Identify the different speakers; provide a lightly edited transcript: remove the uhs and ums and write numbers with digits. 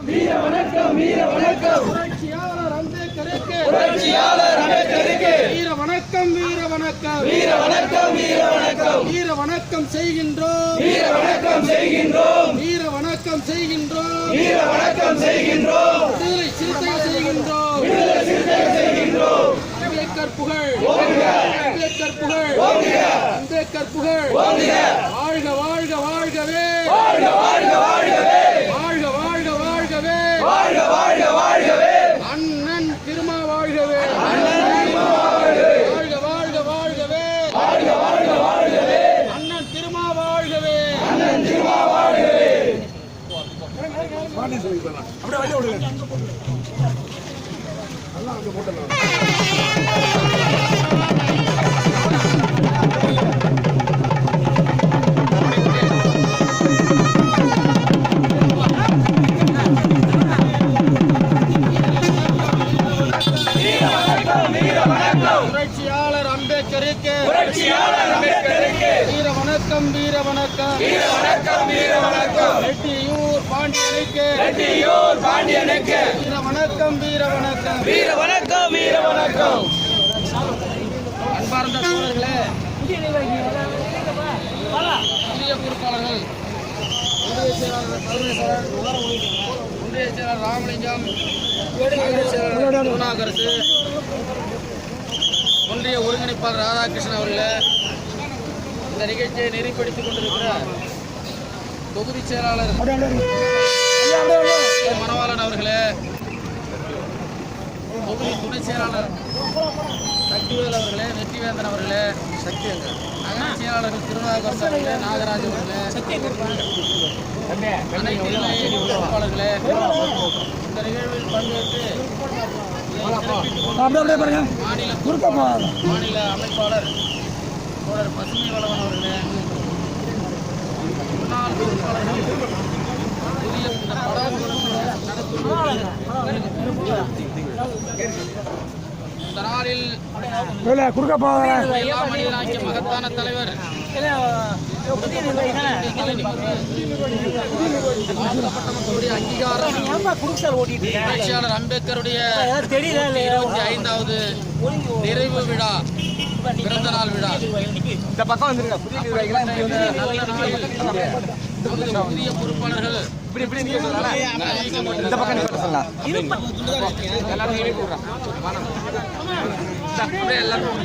Speaker 1: வீர வணக்கம் வீர வணக்கம்
Speaker 2: புரட்சியாளர் அம்பேத்கருக்கு
Speaker 1: புரட்சியாளர் அம்பேத்கருக்கு
Speaker 2: வீர வணக்கம் வீர வணக்கம்
Speaker 1: வீர வணக்கம் வீர வணக்கம்
Speaker 2: வீர வணக்கம் செய்கின்றோம்
Speaker 1: வீர வணக்கம் செய்கின்றோம்
Speaker 2: வீர வணக்கம் செய்கின்றோம்
Speaker 1: வீர வணக்கம் செய்கின்றோம்
Speaker 2: விடுதலை சிறுத்தைகள் செய்கின்றோம்
Speaker 1: விடுதலை சிறுத்தைகள் செய்கின்றோம்
Speaker 2: அம்பேத்கர் புகழ்
Speaker 1: ஓங்குக
Speaker 2: அம்பேத்கர் புகழ்
Speaker 1: ஓங்குக
Speaker 2: அம்பேத்கர் புகழ்
Speaker 1: ஓங்குக
Speaker 2: வாழ்க வாழ்க வாழ்கவே
Speaker 1: வாழ்க வாழ்க வாழ்கவே
Speaker 2: வாழ்க வாழ்க வாழ்கவே
Speaker 1: வாழ்க வாழ்க வாழ்கவே
Speaker 2: அண்ணன் திருமா வாழ்கவே வாழ்க வாழ்க வாழ்கவே
Speaker 1: வாழ்க வாழ்க வாழ்கவே
Speaker 2: அண்ணன் திருமா வாழ்கவே
Speaker 1: அண்ணன் திருமா வாழ்கவே
Speaker 2: புரட்சியாளர் அம்பேத்கருக்கு
Speaker 1: புரட்சியாளர் அம்பேத்கருக்கு
Speaker 2: வீர வணக்கம் வீர வணக்கம்
Speaker 1: வீர வணக்கம் வீர வணக்கம்
Speaker 2: ரெட்டியூர் பாண்டியனுக்கு
Speaker 1: ரெட்டியூர் பாண்டியனுக்கு
Speaker 2: வீர வணக்கம் வீர வணக்கம்
Speaker 1: வீர வணக்கம் வீர வணக்கம்
Speaker 2: அன்பார்ந்த தோழர்களே, புதிய பொறுப்பாளர்கள் ஒன்றிய செயலாளர் பரமேஸ்வரன், ஒன்றிய செயலாளர் ராமலிங்கம், நகர செயலாளர் திருநாகரசு, ஒன்றிய ஒருங்கிணைப்பாளர் ராதாகிருஷ்ணன் அவர்களே, இந்த நிகழ்ச்சியை நெறிப்படுத்திக் கொண்டிருக்கிற தொகுதி செயலாளர் மணவாளன் அவர்களே, தொகுதி துணை செயலாளர் சக்திவேல் அவர்களே, வெற்றிவேந்தன் அவர்களே, நகர செயலாளர்கள் திருநாகரசு அவர்களே, நாகராஜ் அவர்களே, அனைத்து நிலைய பொறுப்பாளர்களே, இந்த நிகழ்வில் பங்கேற்று மாநில அமைப்பாளர் தோழர் பசுமை வளவன் அவர்களே, முன்னாள் பொறுப்பாளர்கள், புதிய இந்த இந்த நாளில் எல்லா மனிதனாகிய மகத்தான தலைவர் அங்கீகாரம் புரட்சியாளர் அம்பேத்கருடைய 25வது நிறைவு விழா, பிறந்த நாள் விழா.
Speaker 3: இந்த பக்கம் வந்துருங்க.
Speaker 2: நல்ல நாளில் புதிய பொறுப்பாளர்கள்
Speaker 3: இந்த பக்கம் சொல்லலாம்.
Speaker 2: எல்லாரும்